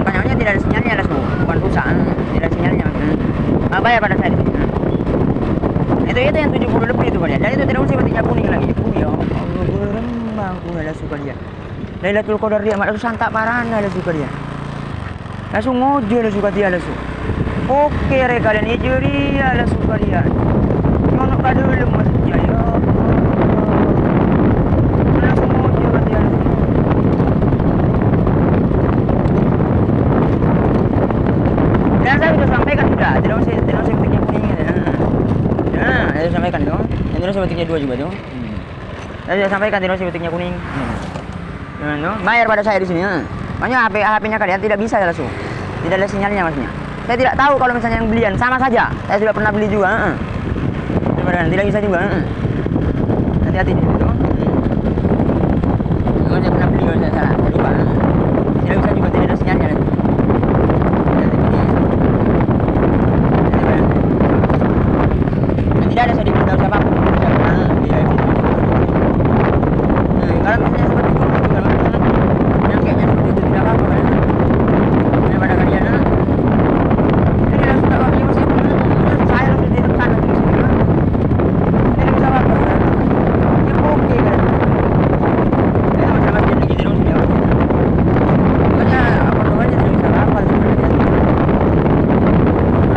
Makanya tidak ada sinyalnya lesu, bukan rusak, tidak ada sinyalnya. Bayar pada saya. Itu yang 70 lebih itu kan ya. Dan itu tidak usah bertiga kuning lagi. Ya Allah berembang tuh ada suka dia. Lailatul Qadar dia mak santak parana ada suka dia. Langsung ngojo ada suka dia langsung. Oke re kalian Nigeria ada suka dia. Nyono ka dulu maksudnya ya. Langsung ngojo ka dia. Dan saya sudah sampaikan sudah, tidak usah bertiga kuning ya. Nah, saya sampaikan dong. Yang terus betiknya 2 juga dong. Saya sampaikan tidak usah betiknya kuning. No, bayar pada saya di sini. Makanya HP-nya kalian tidak bisa langsung. Tidak ada sinyalnya maksudnya. Saya tidak tahu kalau misalnya yang belian sama saja. Saya sudah pernah beli juga. Tidak bisa juga. Hati-hati di situ. Saya pernah beli kalau saya salah. Saya lupa. Tidak bisa juga, tidak ada sinyalnya. Tidak ada saya diberitahu siapapun. Kalau misalnya seperti itu juga yang kayaknya seperti itu tidak apa-apa kan daripada kalian ini langsung tak apa-apa masih saya langsung di depan nanti semua ini bisa apa-apa ya oke kan ya masalah jadi gitu dong ya makanya apa-apanya tidak bisa apa-apa sebenarnya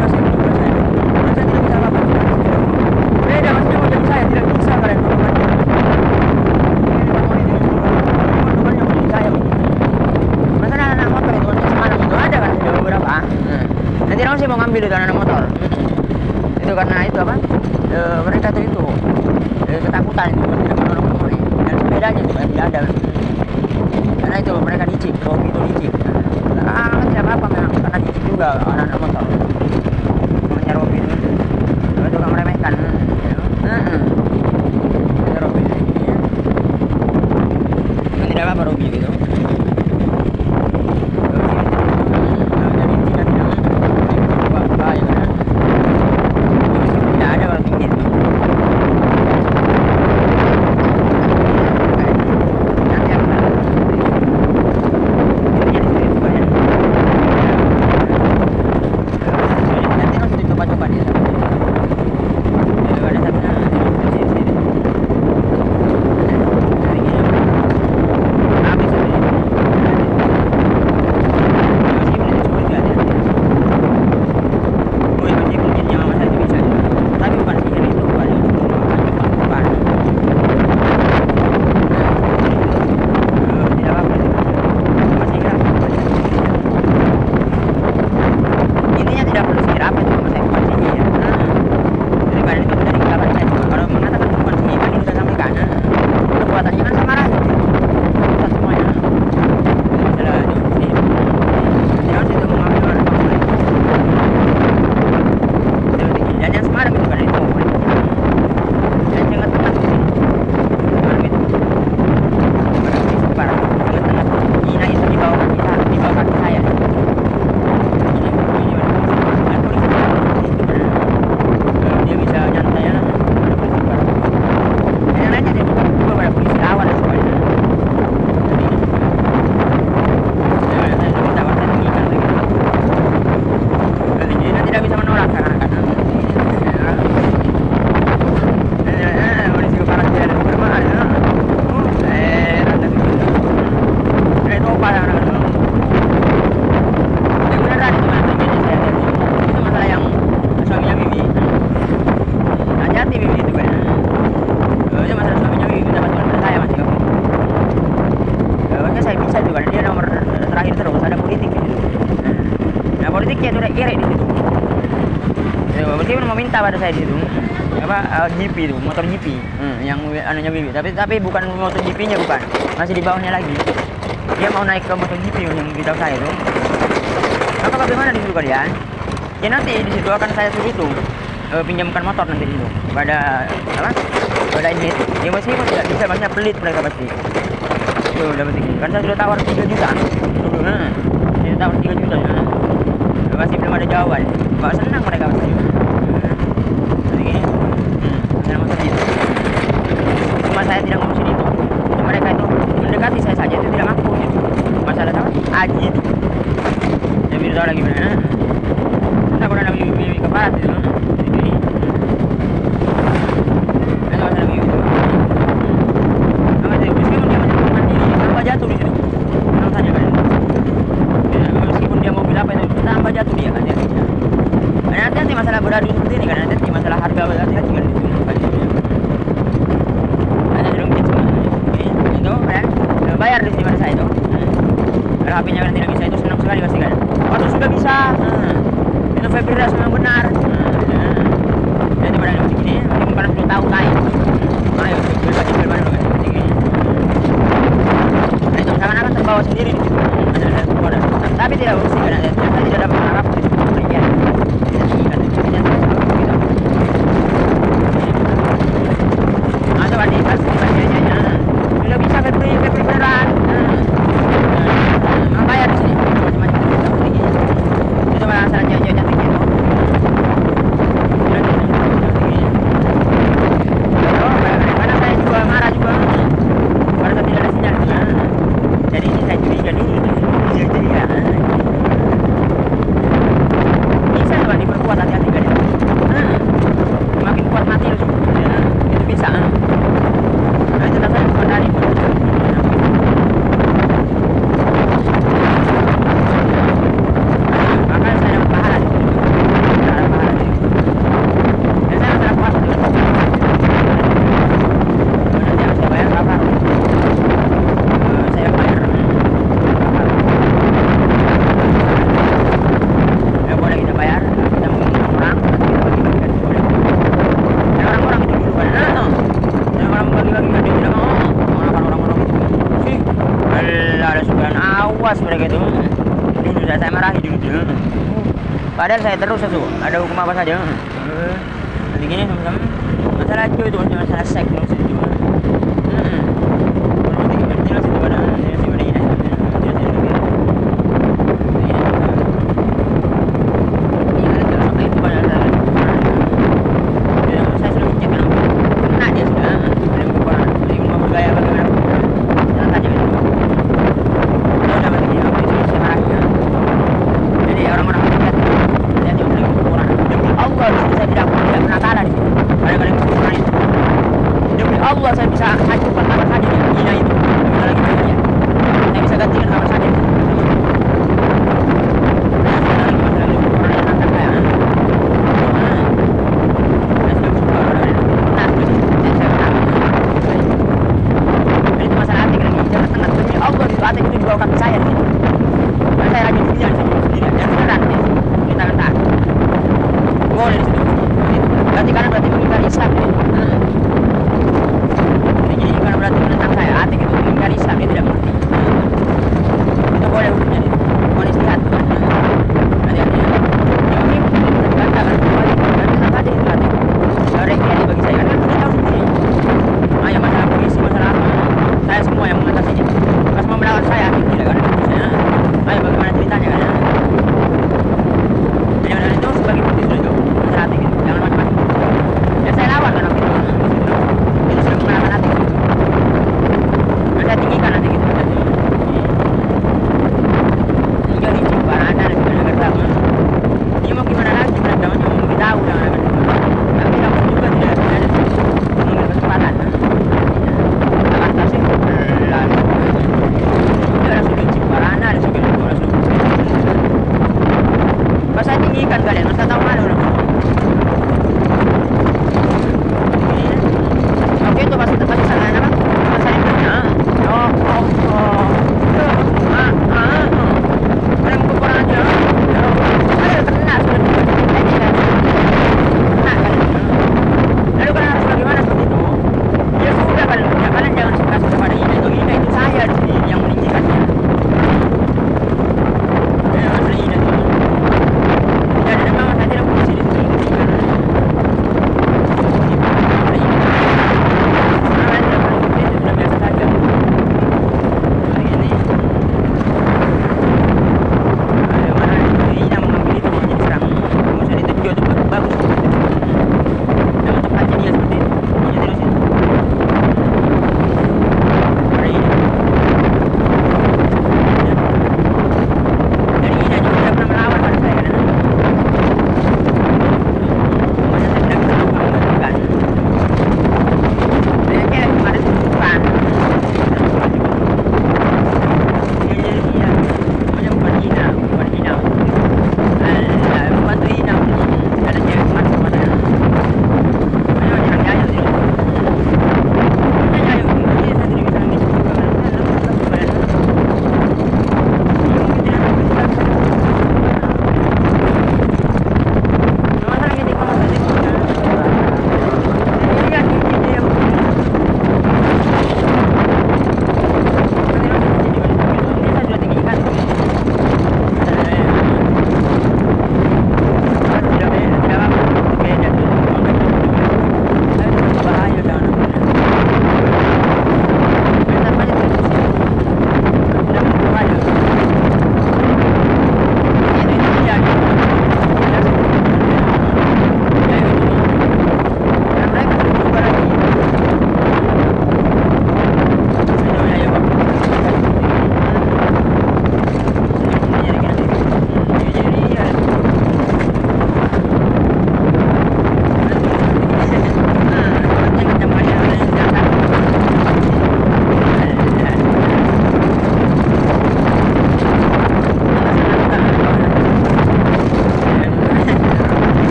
masih belum saya tidak bisa apa-apa beda maksudnya model saya tidak bisa kalian apa-apanya nanti orang sih mau ngambil itu anak motor itu karena itu apa mereka tuh itu ketakutan itu tidak menolong temannya dan sepedanya juga tidak ada karena itu mereka licik Robi itu licik tidak apa-apa memang karena licik juga anak motor namanya Robi itu juga meremehkan Robi itu tidak apa-apa Robi gitu. Meskipun meminta pada saya di situ GP itu motor GP yang anunya Bibi tapi bukan motor GP-nya bukan masih di bawahnya lagi dia mau naik ke motor GP yang beritahu saya itu apa bagaimana di situ kalian ya nanti di situ akan saya suruh itu pinjamkan motor nanti itu pada apa pada ini ya meskipun tidak bisa banyak pelit mereka pasti itu udah penting kan saya sudah tawar 3 juta dulu saya tawar 3 juta masih belum ada jawaban Pak senang mereka pasti cuma saya tidak ngurusin itu mereka itu mendekati saya saja itu tidak mampu masalah apa haji itu. Saya tidak tahu lagi mana. Kita kurang lebih kepala itu. Jadi, ada masalah lebih itu. Maka saya meskipun dia macam mandiri, tambah jatuh di situ. Tenang saja kan. Meskipun dia mobil apa itu, tambah jatuh dia kan dia. Hati-hati masalah beradu seperti ini kan, hati-hati masalah harga hati-hati kan itu. Ada sedikit cuma itu kan bayar di sini pada saya itu. Kalau HP-nya kan tidak bisa itu senang sekali pasti kan. Waktu sudah bisa, itu Febrilaz memang benar. Jadi pada yang begini, nanti bukan 10 tahun naik. Ayo, beli baru kan. Nah, itu seakan-akan terbawa sendiri di situ. Tapi tidak bersih kan, tidak dapat harap di situ. Nah, coba di tas bagiannya. Sudah bisa Febri beneran. Bayar di sini. Itu masalah cewek-cewek cantik gitu. Kadang saya juga marah juga. Pada saat tidak ada sinyal juga. Jadi ini saya curiga dulu. Jadi ya. Bisa tuh diperkuat hati-hati kan. Makin kuat mati lu. Itu bisa. Nah itu saya bukan dari. Makanya saya dapat pahala. Dapat pahala. Dan saya sudah puas dulu. Nanti harus saya bayar berapa? Saya bayar. Ya boleh kita bayar. Kita mengundang orang. Kita bagi-bagikan boleh. Dan orang-orang itu dulu kan. Dan orang bagi-bagikan dia tidak mau. Orang-orang itu. Sih. Allah ada sukaan awas mereka itu. Dulu saya marahi dulu. Padahal saya terus itu. Ada hukum apa saja. Nanti gini sama-sama. Masalah itu masalah seks itu. Jelas itu pada saya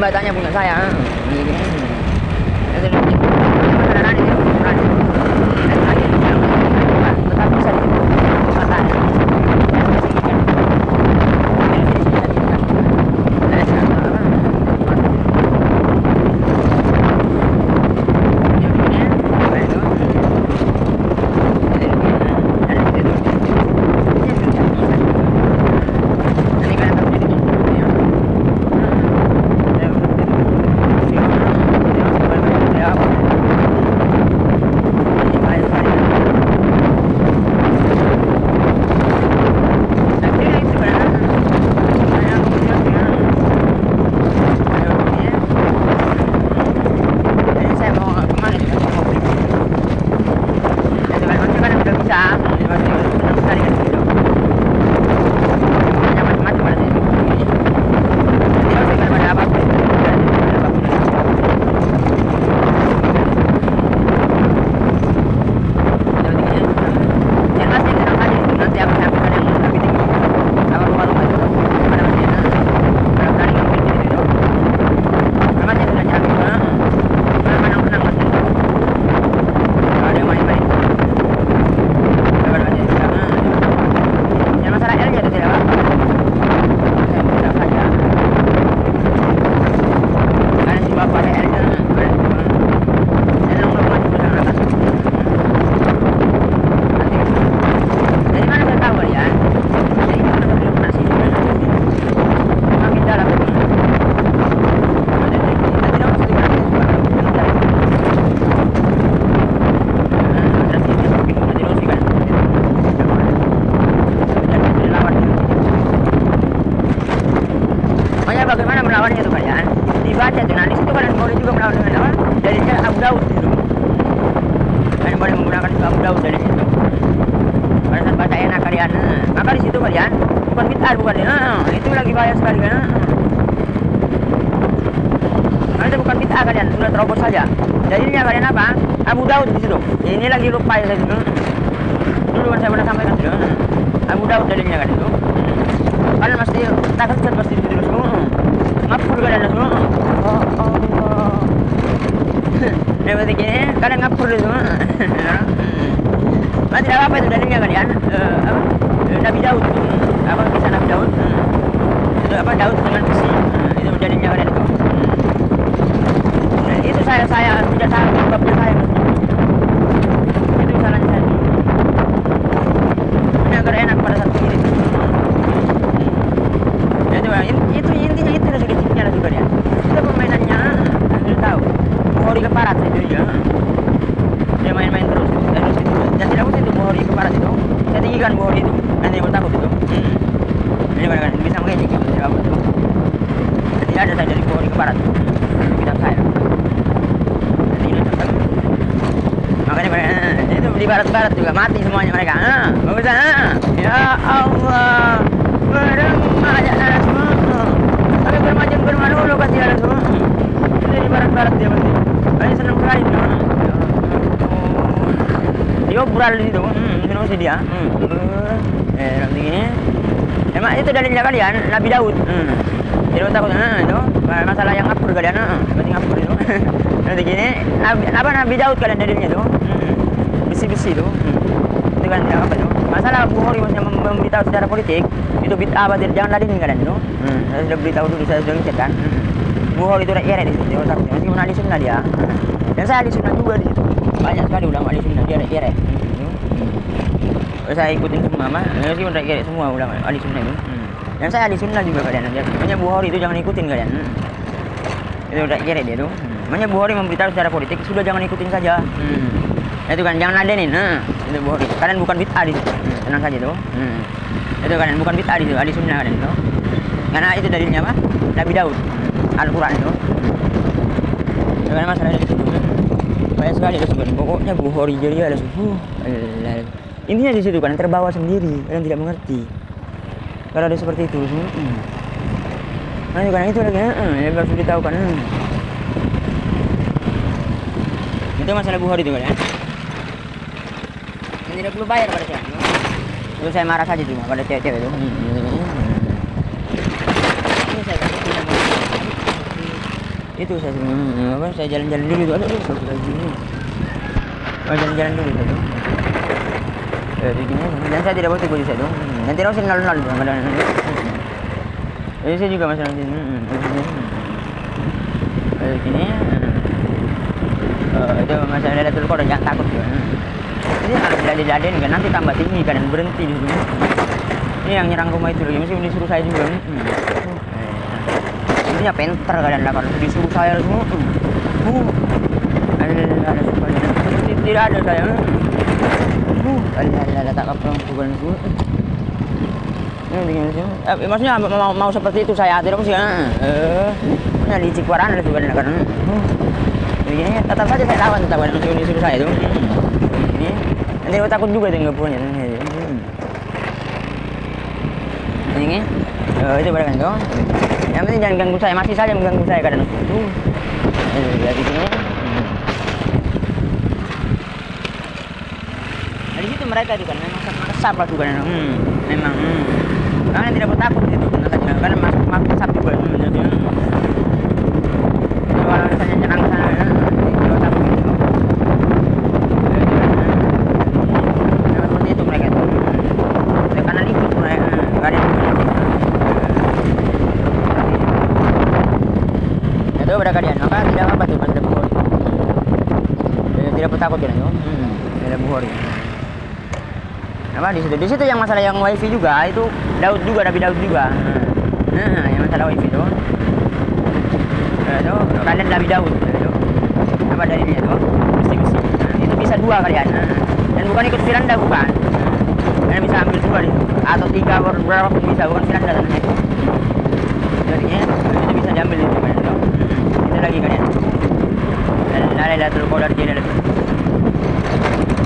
jembatannya punya saya. Gini. Itu nanti beneran itu beneran. Tetap bisa jembatan. Bagaimana melawannya itu kalian? Dibaca tuh, nah di situ kalian boleh juga melawan dengan apa? Dari cara Abu Daud itu. Kalian boleh menggunakan itu Abu Daud dari situ. Pada saat baca enak kalian, maka di situ kalian bukan bid'ah bukan ya? Itu lagi bahaya sekali kan? Karena itu bukan bid'ah kalian, sudah terobos saja. Jadinya kalian apa? Abu Daud di situ. Ini lagi lupa ya saya itu. Dulu kan saya pernah sampaikan itu. Abu Daud jadinya kan itu. Kalian mesti takut pasti itu semua. Ngapur kalian semua. Oh Allah. Nah berarti gini, kalian ngapur semua. Masih ada apa itu dalilnya kalian? Apa? Nabi Daud. Apa kisah Nabi Daud? Itu apa Daud dengan besi? Itu dalilnya kalian itu. Nah, itu saya tidak salah babnya saya. Itu salahnya saya. Ini agar enak pada saat ini. Itu intinya itu nasi kecilnya nasi kalian. Itu permainannya sudah tahu. Bukhari keparat itu ya. Dia main-main terus. Dan tidak usah itu Bukhari keparat itu. Saya tinggikan Bukhari itu. Nanti dia bertakut itu. Ini kan bisa mengejek itu tidak apa itu. Jadi ada saya dari Bukhari keparat. Kitab saya. Jadi ini tetap. Makanya mereka itu di barat-barat juga mati semuanya mereka. Bagus ya Allah. Bermajak ada semua. Tapi bermaju dulu pasti ada semua. Ini di barat-barat dia pasti. Ini senang sekali dia. Dia bural di situ. Senang sih dia. Nanti ini. Emang itu dalilnya kalian Nabi Daud. Jadi takut itu masalah yang ngapur kalian. Berarti ngapur itu. Nanti gini Nabi Daud kalian dalilnya itu. Besi-besi itu. Itu kan tidak apa itu. Masalah Bukhari memberitahu secara politik itu bid'ah batil, jangan ladin kalian itu. Saya sudah beritahu dulu, saya sudah ngecek kan. Bukhari itu rek di situ, meskipun ahli sunnah dia. Dan saya ahli sunnah juga di situ. Banyak sekali ulama ahli sunnah dia rek. Saya ikutin semua mah, meskipun rek semua ulama ahli sunnah itu. Dan saya ahli sunnah juga kalian. Makanya Bukhari itu jangan ikutin kalian. Itu rek dia itu. Makanya Bukhari memberitahu secara politik sudah jangan ikutin saja. Itu kan jangan ladenin. Itu Bukhari. Kalian bukan bid'ah di situ. Tenang saja tuh. Itu kalian bukan bid'ah di situ, ahli sunnah kalian itu. Karena itu dalilnya apa? Nabi Daud. Al-Qur'an itu. Karena masalah dari situ. Banyak sekali ada sebenarnya. Pokoknya Bukhari jadi ada subuh. Intinya di situ kan terbawa sendiri, kalian tidak mengerti. Kalau ada seperti itu semua. Nah, itu kan itu lagi yang harus ditahu kan. Itu masalah Bukhari itu kan ya. Yang tidak perlu bayar pada saya. Itu saya marah saja cuma pada cewek-cewek itu. Ini saya kasih Itu saya apa, saya jalan-jalan dulu tuh. Aduh, saya lagi ini. Oh, jalan-jalan dulu tuh. Gini, dan saya tidak butuh baju saya tuh. Nanti harus nol-nol tuh, kadang. Jadi saya juga masih nanti. Gini. Itu masalah Lailatul Qadar, jangan takut ya. Ini kalau tidak diladen kan nanti tambah tinggi kan dan berhenti di sini. Ini yang nyerang rumah itu lagi mesti disuruh saya juga. Intinya penter kalian lah kalau disuruh saya semua. Ada tidak ada saya. Ada tak apa bukan itu. Maksudnya mau seperti itu saya tidak mesti. Punya licik waran ada juga kan. Begini tetap saja saya lawan tetap ada disuruh saya itu. Ini nanti aku takut juga dengan punya ini itu pada kan tuh. Yang penting jangan ganggu saya, masih saja mengganggu saya kadang itu. Lihat di sini. Dari situ mereka itu kan memang kesap lah juga memang karena tidak takut itu karena masuk kesap juga jadi kalau misalnya nyerang ke sana tidak takut gitu. Seperti itu mereka itu karena ikut mereka ada itu pada kalian maka tidak apa tuh pada buhori tidak takut kan itu tidak buhori apa di situ yang masalah yang wifi juga itu Daud juga Nabi Daud juga yang masalah wifi itu kalian Nabi Daud itu apa dari dia itu mesti itu bisa dua kalian dan bukan ikut Firanda bukan kalian bisa ambil dua atau tiga berapa pun bisa bukan Firanda namanya itu jadinya itu bisa diambil itu kalian itu lagi kalian dan Lailatul Qadar dia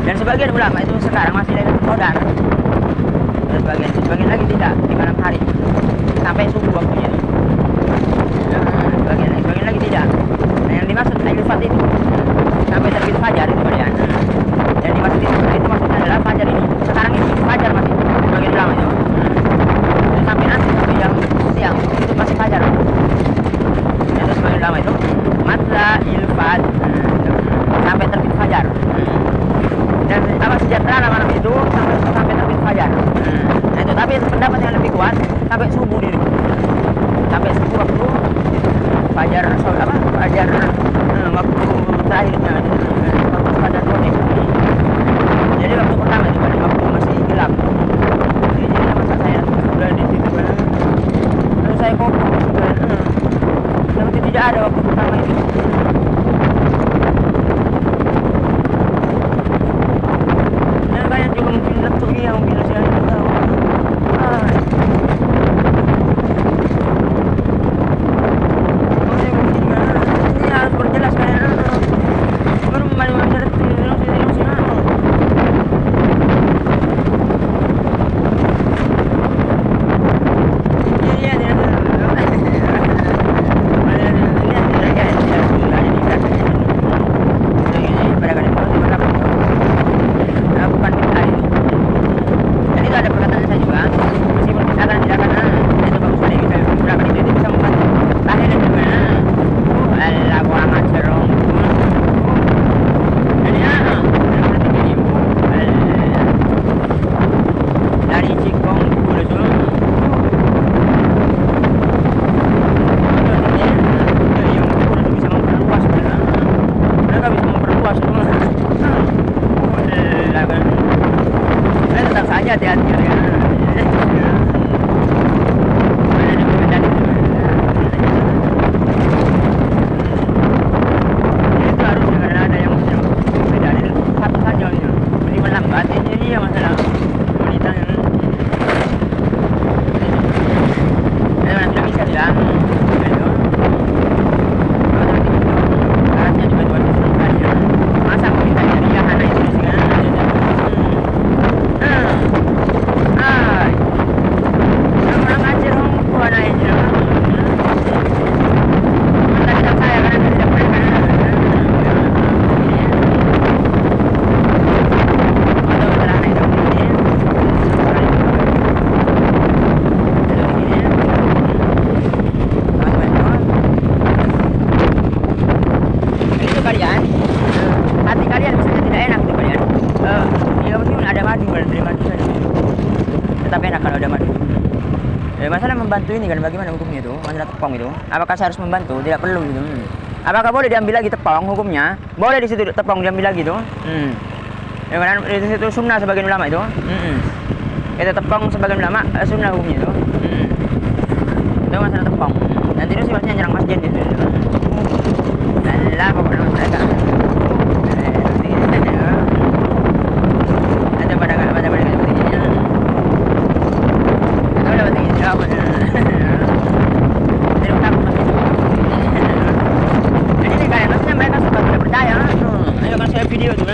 dan sebagian ulama itu sekarang masih Lailatul Qadar dan sebagian lagi tidak di malam hari sampai subuh waktunya itu sebagian lagi tidak nah, yang dimaksud Al-Fat itu sampai terbit fajar itu kalian yang dimaksud itu maksudnya adalah fajar ini sekarang ini fajar masih sebagian ulama itu sampai nanti sampai jam siang itu masih fajar itu sebagian ulama itu matla ilfat sampai terbit fajar dan apa sejahtera malam itu sampai terbit fajar nah itu tapi pendapat yang lebih kuat sampai subuh dulu sampai subuh waktu fajar fajar waktu terakhirnya waktu fajar sore jadi waktu pertama itu kan waktu masih gelap jadi masa saya sudah di situ kan lalu saya kokoh tapi tidak ada waktu pertama itu dan kalian juga mungkin letuk ya mungkin saya tidak tahu berjelas kalian baru masyarakat membantu ini kan, bagaimana hukumnya itu masalah tepung itu? Apakah saya harus membantu? Tidak perlu gitu. Apakah boleh diambil lagi tepung hukumnya? Boleh di situ tepung diambil lagi tuh. Ya kan di situ sunnah sebagian ulama itu. Itu tepung sebagian ulama sunnah hukumnya itu. Itu masalah tepung. Nanti itu sifatnya nyerang masjid itu. Lah pokoknya mereka. Ada pada begini. Ada begini. Jawab. Tidak takut masjid. Jadi ini kan maksudnya mereka suka tidak percaya. Ayo kan saya video tuh.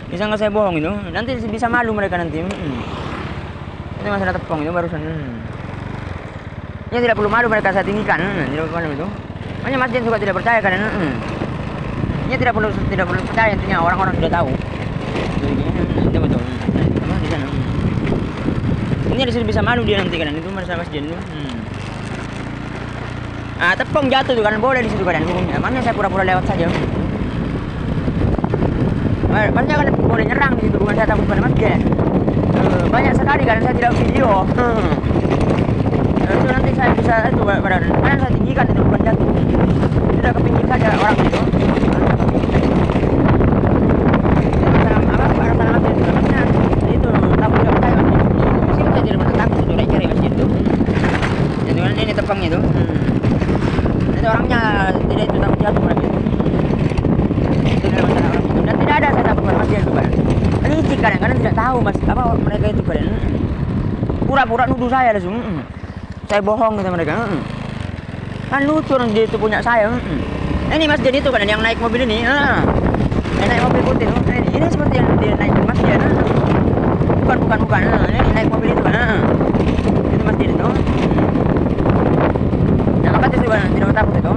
Bisa nggak saya bohong itu? Nanti bisa malu mereka nanti. Ini masalah tepung itu barusan. Ya tidak perlu malu mereka saat ini kan. Tidak perlu itu. Makanya masjid juga tidak percaya kan. Ya tidak perlu percaya intinya orang-orang sudah tahu. Itu betul. Di sana. Ini bisa malu dia nanti kan itu masalah masjid itu. Ah, tepung jatuh tuh kan boleh di situ kan hukumnya. Makanya saya pura-pura lewat saja. Makanya kan boleh nyerang di situ, bukan saya takut pada masjid. Banyak sekali kan saya tidak video. Itu nanti saya bisa itu badan. Kan saya tinggikan itu bukan jatuh. Sudah ke pinggir saja orang itu. Itu takut tidak percaya masjid. Sih saya tidak pernah takut itu cari masjid itu. Jadi kan ini tepungnya itu. Itu orangnya tidak itu takut jatuh lagi itu. Itu adalah masalah orang itu. Dan tidak ada saya takut pada masjid itu kan. Licik kadang-kadang tidak tahu mas apa mereka itu kan. Pura-pura nuduh saya langsung. Saya bohong sama mereka. Kan lucu orang dia itu punya saya. Ini masjid itu kan yang naik mobil ini. Yang naik mobil putih. Ini seperti yang dia naik di masjid. Bukan. Ini naik mobil itu kan. Itu masjid itu. Yang apa itu juga tidak takut itu.